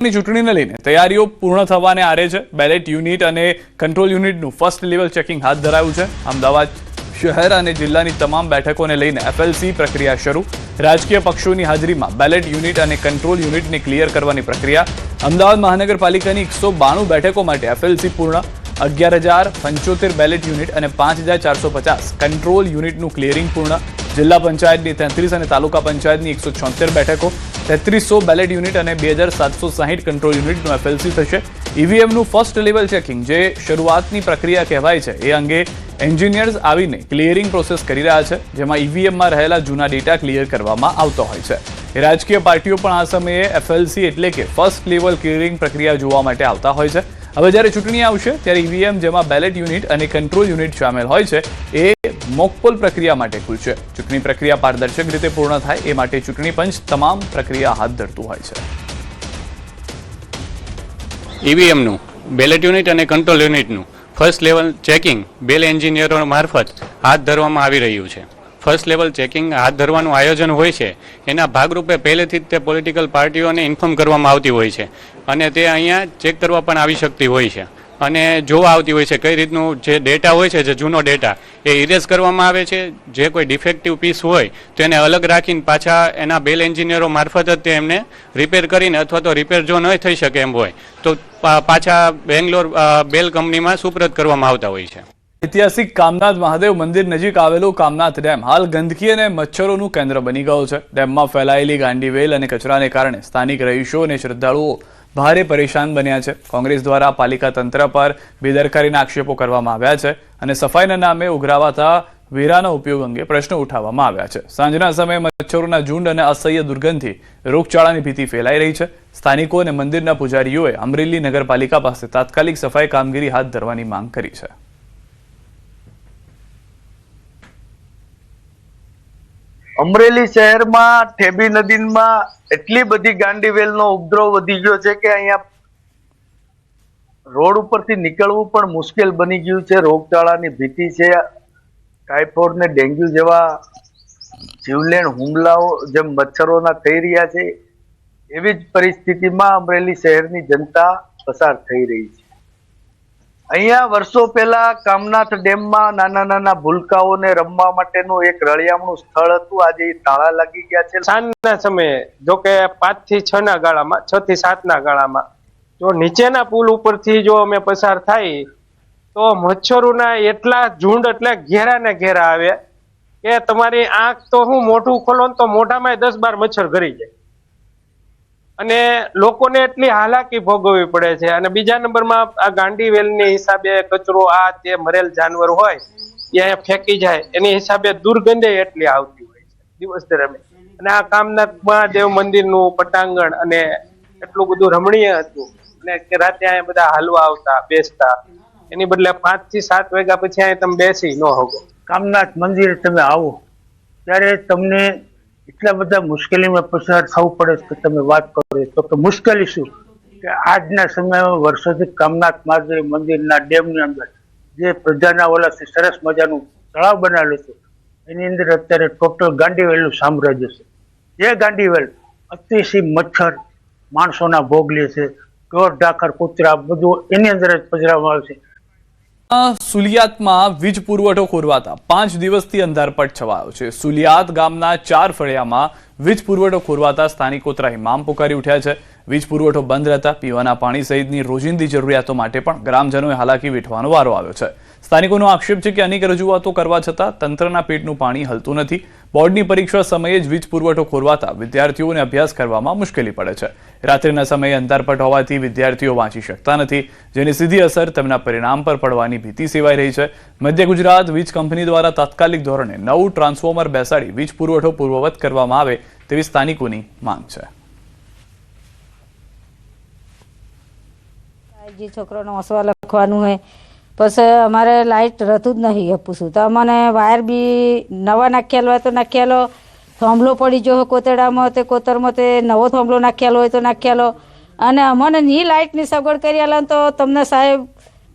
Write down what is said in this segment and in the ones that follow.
ચૂંટણીને લઈને તૈયારીઓ પૂર્ણ થવાને આરે છે। બેલેટ યુનિટ અને કંટ્રોલ યુનિટનું ફર્સ્ટ લેવલ ચેકિંગ હાથ ધરાયું છે। અમદાવાદ શહેર અને જિલ્લાની તમામ બેઠકોને લઈને એફએલસી પ્રક્રિયા શરૂ। રાજકીય પક્ષોની હાજરીમાં બેલેટ યુનિટ અને કંટ્રોલ યુનિટને ક્લિયર કરવાની પ્રક્રિયા। અમદાવાદ મહાનગરપાલિકાની 192 બેઠકો માટે એફએલસી પૂર્ણ। 11,075 બેલેટ યુનિટ અને 5,450 કંટ્રોલ યુનિટનું ક્લિયરિંગ પૂર્ણ। જિલ્લા પંચાયતની 33 અને તાલુકા પંચાયતની 176 બેઠકો, 3300 બેલેટ યુનિટ અને 2,760 કંટ્રોલ યુનિટનું એફએલસી થશે। ઈવીએમનું ફર્સ્ટ લેવલ ચેકિંગ, જે શરૂઆતની પ્રક્રિયા કહેવાય છે, એ અંગે એન્જિનિયર્સ આવીને ક્લિયરિંગ પ્રોસેસ કરી રહ્યા છે, જેમાં ઈવીએમમાં રહેલા જૂના ડેટા ક્લિયર કરવામાં આવતો હોય છે। રાજકીય પાર્ટીઓ પણ આ સમયે એફએલસી એટલે કે ફર્સ્ટ લેવલ ક્લિયરિંગ પ્રક્રિયા જોવા માટે આવતા હોય છે। હવે જ્યારે ચૂંટણી આવશે ત્યારે ઈવીએમ, જેમાં બેલેટ યુનિટ અને કંટ્રોલ યુનિટ સામેલ હોય છે, એ મોકપોલ પ્રક્રિયા માટે ખુલશે। ચૂંટણી પ્રક્રિયા પારદર્શક રીતે પૂર્ણ થાય એ માટે ચૂંટણી પંચ તમામ પ્રક્રિયા હાથ ધરતું હોય છે। ઈવીએમનું, બેલેટ યુનિટ અને કંટ્રોલ યુનિટનું ફર્સ્ટ લેવલ ચેકિંગ બેલ એન્જિનિયરો મારફત હાથ ધરવામાં આવી રહ્યું છે। ફર્સ્ટ લેવલ ચેકિંગ હાથ ધરવાનું આયોજન હોય છે, એના ભાગરૂપે પહેલેથી જ તે પોલિટિકલ પાર્ટીઓને ઇન્ફોર્મ કરવામાં આવતી હોય છે અને તે અહીંયા ચેક કરવા પણ આવી શકતી હોય છે અને જોવા આવતી હોય છે કઈ રીતનું જે ડેટા હોય છે, જે જૂનો ડેટા એ ઇરેઝ કરવામાં આવે છે। જે કોઈ ડિફેક્ટિવ પીસ હોય તો એને અલગ રાખીને પાછા એના બેલ એન્જિનિયરો મારફત જ તે એમને રિપેર કરીને, અથવા તો રિપેર જો ન થઈ શકે એમ હોય તો પાછા બેંગ્લોર બેલ કંપનીમાં સુપ્રત કરવામાં આવતા હોય છે। ઐતિહાસિક કામનાથ મહાદેવ મંદિર નજીક આવેલો કામનાથ ડેમ હાલ ગંદકી અને મચ્છરોનું કેન્દ્ર બની ગયો છે। ડેમમાં ફેલાયેલી ગાંડીવેલ અને કચરાને કારણે સ્થાનિક રહીશો અને શ્રદ્ધાળુઓ ભારે પરેશાન બન્યા છે। કોંગ્રેસ દ્વારા પાલિકા તંત્ર પર બેદરકારીના આક્ષેપો કરવામાં આવ્યા છે અને સફાઈના નામે ઉઘરાવાતા વેરાના ઉપયોગ અંગે પ્રશ્નો ઉઠાવવામાં આવ્યા છે। સાંજના સમયે મચ્છરોના ઝુંડ અને અસહ્ય દુર્ગંધથી રોગચાળાની ભીતિ ફેલાઈ રહી છે। સ્થાનિકો અને મંદિરના પૂજારીઓએ અમરેલી નગરપાલિકા પાસે તાત્કાલિક સફાઈ કામગીરી હાથ ધરવાની માંગ કરી છે। અમરેલી શહેરમાં ઠેબી નદીમાં એટલી બધી ગાંડીવેલનો ઉપદ્રવ વધી ગયો છે કે અહીંયા રોડ ઉપરથી નીકળવું પણ મુશ્કેલ બની ગયું છે। રોગચાળાની ભીતિ છે। ટાઇફોઇડ ને ડેન્ગ્યુ જેવા જીવલેણ હુમલાઓ જેમ મચ્છરોના થઈ રહ્યા છે, એવી જ પરિસ્થિતિમાં અમરેલી શહેરની જનતા પસાર થઈ રહી છે। અહીંયા વર્ષો પહેલા કામનાથ ડેમમાં નાના નાના ભૂલકાઓને રમવા માટેનું એક રળિયામણું સ્થળ હતું, આજે તાળા લાગી ગયા છે। સાંજના સમયે જો કે 5 થી 6 ના ગાળામાં, 6 થી 7 ના ગાળામાં જો નીચેના પુલ ઉપરથી જો અમે પસાર થાય તો મચ્છરોના એટલા ઝુંડ, એટલે ઘેરા ને ઘેરા આવે કે તમારી આંખ તો હું મોઢું ખોલો તો મોઢામાં 10-12 મચ્છર ઘરી જાય અને લોકોને એટલી હાલાકી ભોગવવી પડે છે। અને બીજા નંબરમાં આ ગાંડીવેલની હિસાબે કચરો, આ તે મરેલ જાનવર હોય એ અહીંયા ફેંકી જાય, એની હિસાબે દુર્ગંધે એટલી આવતી હોય છે દિવસ દરમિયાન। અને આ કામનાથ મહાદેવ મંદિરનું પટાંગણ અને એટલું બધું રમણીય હતું અને કે રાતે અહીંયા બધા હાલવા આવતા, બેસતા, એની બદલે 5 થી 7 વાગ્યા પછી અહીંયા તમે બેસી ન શકો। કામનાથ મંદિરે તમે આવો ત્યારે તમને એટલા બધા મુશ્કેલીમાં પસાર થવું પડે કે તમે વાત કરો તો કે મુશ્કેલી શું કે આજના સમયમાં વર્ષોથી કામનાથ મહાદેવ મંદિરના ડેમની અંદર જે પ્રજાના ઓલાથી સરસ મજાનું તળાવ બનાવેલું છે, એની અંદર અત્યારે ટોટલ ગાંડીવેલનું સામ્રાજ્ય છે। જે ગાંડીવેલ અતિશય મચ્છર માણસોના ભોગ લે છે, ઢોર ઢાખર કૂતરા બધું એની અંદર જ પધરાવવામાં આવે છે। સુલિયાતમાં વીજ પુરવઠો ખોરવાતા 5 દિવસથી અંધારપટ છવાયો છે। સુલિયાત ગામના 4 ફળિયામાં વીજ પુરવઠો ખોરવાતા સ્થાનિકો ત્રાહિમામ પુકારી ઉઠ્યા છે। વીજ પુરવઠો બંધ રહેતા પીવાના પાણી સહિતની રોજિંદી જરૂરિયાતો માટે પણ ગ્રામજનોએ હાલાકી વેઠવાનો વારો આવ્યો છે। સ્થાનિકોનો આક્ષેપ છે કે અનેક રજૂઆતો કરવા છતાં તંત્રના પેટનું પાણી હલતું નથી। બોર્ડની પરીક્ષા સમયે જ વીજ પુરવઠો ખોરવાતા વિદ્યાર્થીઓને અભ્યાસ કરવામાં મુશ્કેલી પડે છે। રાત્રિના સમયે અંધારપટ હોવાથી વિદ્યાર્થીઓ વાંચી શકતા નથી, જેની સીધી અસર તેમના પરિણામ પર પડવાની ભીતિ સેવાઈ રહી છે। મધ્ય ગુજરાત વીજ કંપની દ્વારા તાત્કાલિક ધોરણે નવું ટ્રાન્સફોર્મર બેસાડી વીજ પુરવઠો પૂર્વવત કરવામાં આવે તેવી સ્થાનિકોની માંગ છે। છોકરાનો હસવા લખવાનું હોય પછી અમારે લાઇટ રહેતું જ નહીં પૂછું તો અમને વાયર બી નવા નાખેલો હોય તો નાખેલો, થોંભલો પડી ગયો કોતરડામાં તે કોતરમાં તે નવો થોંભલો નાખેલો હોય તો નાખેલો, અને અમને ની લાઇટની સગવડ કરી આલે તો તમને સાહેબ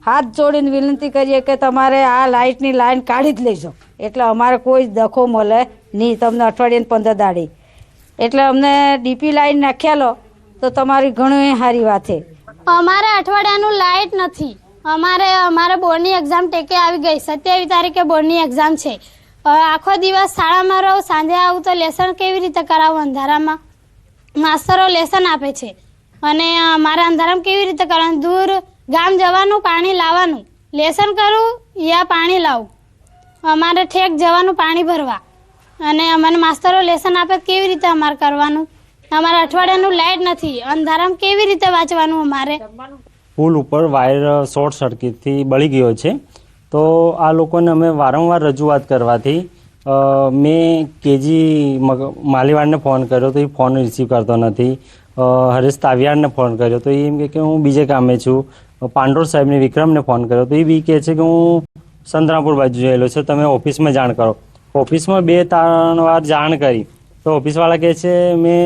હાથ જોડીને વિનંતી કરીએ કે તમારે આ લાઇટની લાઈન કાઢી જ લેજો, એટલે અમારે કોઈ દખો મળે નહીં તમને અઠવાડિયાને 15 દાડે। એટલે અમને ડીપી લાઈન નાખેલો તો તમારી ઘણી સારી વાત છે. અમારે અઠવાડિયાનું લાઇટ નથી. અમારે બોર્ડની એક્ઝામ ટેકે આવી ગઈ. 27 તારીખે બોર્ડની એક્ઝામ છે. આખો દિવસ શાળામાં રહું, સાંજે આવું તો લેસન કેવી રીતે કરાવું? અંધારામાં માસ્તરો લેસન આપે છે અને મારે અંધારામાં કેવી રીતે કરવાનું? દૂર ગામ જવાનું, પાણી લાવવાનું, લેસન કરું યા પાણી લાવું, અમારે ઠેક જવાનું પાણી ભરવા, અને અમને માસ્તરો લેસન આપે કેવી રીતે અમારે કરવાનું? અમારે અઠવાડિયાનું લાઇટ નથી, અંધારામાં કેવી રીતે વાંચવાનું? અમારે પુલ ઉપર વાયર શોર્ટ સર્કિટથી બળી ગયો છે. તો આ લોકોને અમે વારંવાર રજૂઆત કરવાથી મેં કેજી માલીવાડને ફોન કર્યો તો એ ફોન રિસીવ કરતો નથી. હરેશ તાવિયાડને ફોન કર્યો તો એ એમ કે હું બીજે કામે છું. પાંડોળ સાહેબને વિક્રમને ફોન કર્યો તો એ બી કહે છે કે હું સંતરામપુર બાજુ જયેલો છે, તમે ઓફિસમાં જાણ કરો. ઓફિસમાં 2-3 વાર જાણ કરી તો ઓફિસવાળા કહે છે મેં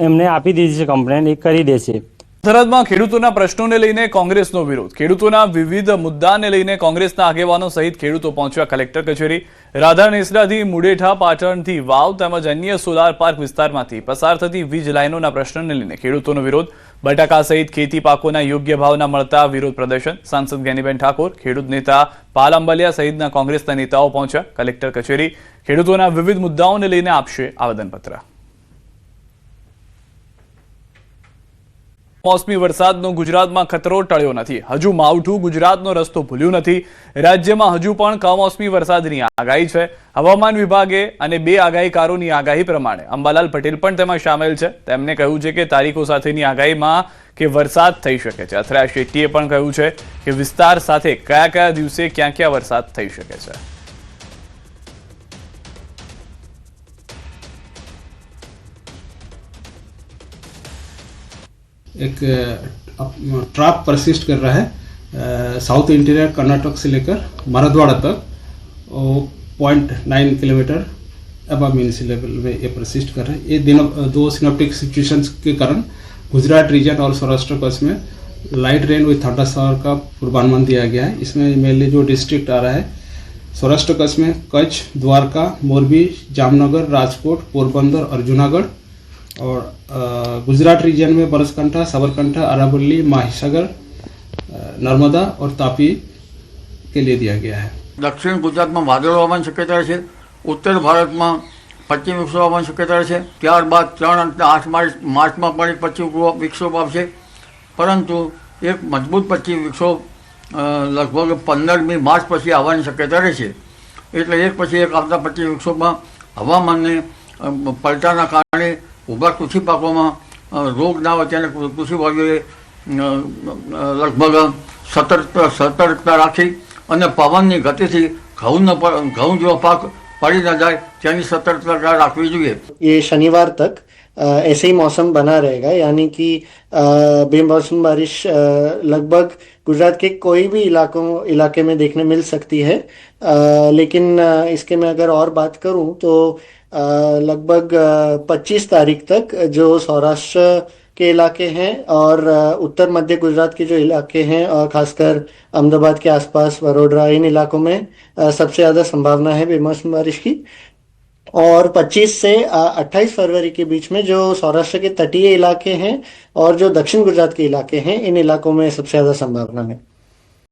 એમને આપી દીધી છે કમ્પ્લેન, એ કરી દે છે. થરાદમાં ખેડૂતોના પ્રશ્નોને લઈને કોંગ્રેસનો વિરોધ. ખેડૂતોના વિવિધ મુદ્દાને લઈને કોંગ્રેસના આગેવાનો સહિત ખેડૂતો પહોંચ્યા કલેક્ટર કચેરી. રાધા નેસડાથી મુડેઠા, પાટણથી વાવ તેમજ અન્ય સોલાર પાર્ક વિસ્તારમાંથી પસાર થતી વીજ લાઇનોના પ્રશ્નને લઈને ખેડૂતોનો વિરોધ. બટાકા સહિત ખેતી પાકોના યોગ્ય ભાવ ન મળતા વિરોધ પ્રદર્શન. સાંસદ જ્ઞાનીબેન ઠાકોર, ખેડૂત નેતા પાલ અંબલિયા સહિતના કોંગ્રેસના નેતાઓ પહોંચ્યા કલેક્ટર કચેરી. ખેડૂતોના વિવિધ મુદ્દાઓને લઈને આપશે આવેદનપત્ર. મોસમી વરસાદનો ગુજરાતમાં ખતરો ટળ્યો નથી. હજુ માવઠું ગુજરાતનો રસ્તો ભૂલ્યું નથી. રાજ્યમાં હજુ પણ કમોસમી વરસાદની આગાહી છે. હવામાન વિભાગે અને 2 આગાહીકારોની આગાહી પ્રમાણે અંબાલાલ પટેલ પણ તેમાં સામેલ છે. તેમણે કહ્યું છે કે તારીખો સાથેની આગાહીમાં કે વરસાદ થઈ શકે છે. અથરા શેટ્ટીએ પણ કહ્યું છે કે વિસ્તાર સાથે કયા દિવસે ક્યાં વરસાદ થઈ શકે છે. एक ट्रैप परसिस्ट कर रहा है साउथ इंटीरियर कर्नाटक से लेकर मराठवाड़ा तक, वो 0.9 किलोमीटर अबव मीन सी लेवल में ये परसिस्ट कर रहे हैं. ये दो सिनेप्टिक सिचुएशंस के कारण गुजरात रीजन और सौराष्ट्र कच्छ में लाइट रेन विथ थंडरस्टॉर्म का पूर्वानुमान दिया गया है. इसमें मेनली जो डिस्ट्रिक्ट आ रहा है सौराष्ट्र कच्छ में कच्छ, द्वारका, मोरबी, जामनगर, राजकोट, पोरबंदर और जूनागढ़, और गुजरात रीजन में बनासकांठा, साबरकांठा, अरावली, माहिसागर, नर्मदा और तापी के लिए दिया गया है. दक्षिण गुजरात में वादळों होવાની શક્યતા છે. ઉત્તર ભારતમાં પશ્ચિમ વિક્ષોભ હોવાની શક્યતા છે. ત્યારબાદ 3 અને 8 માર્ચમાં પણ એક પશ્ચિમ વિક્ષોભ આવશે, પરંતુ એક મજબૂત પશ્ચિમ વિક્ષોભ લગભગ 15મી માર્ચ પછી આવવાની શક્યતા રહેશે. એટલે એક પછી એક આવતા પશ્ચિમ વિક્ષોભમાં હવામાનને પલટાના કારણે ઊભા કૃષિ પાકોમાં રોગ ના હોય તેને કૃષિભાઈઓએ લગભગ સતર્કતા રાખી અને પવનની ગતિથી ઘઉં જેવો પાક પડી ન જાય તેની સતર્કતા રાખવી જોઈએ. ये शनिवार तक ऐसे ही मौसम बना रहेगा, यानी कि बेमौसम बारिश लगभग गुजरात के कोई भी इलाके में देखने मिल सकती है. लेकिन इसके मैं अगर और बात करूं तो लगभग 25 तारीख तक जो सौराष्ट्र के इलाके हैं और उत्तर मध्य गुजरात के जो इलाके हैं और खासकर अहमदाबाद के आसपास, वडोदरा, इन इलाकों में सबसे ज़्यादा संभावना है बेमौसम बारिश की. और 25 से 28 फरवरी के बीच में जो सौराष्ट्र के तटीय इलाके हैं और जो दक्षिण गुजरात के इलाके हैं, इन इलाकों में सबसे ज़्यादा संभावना है.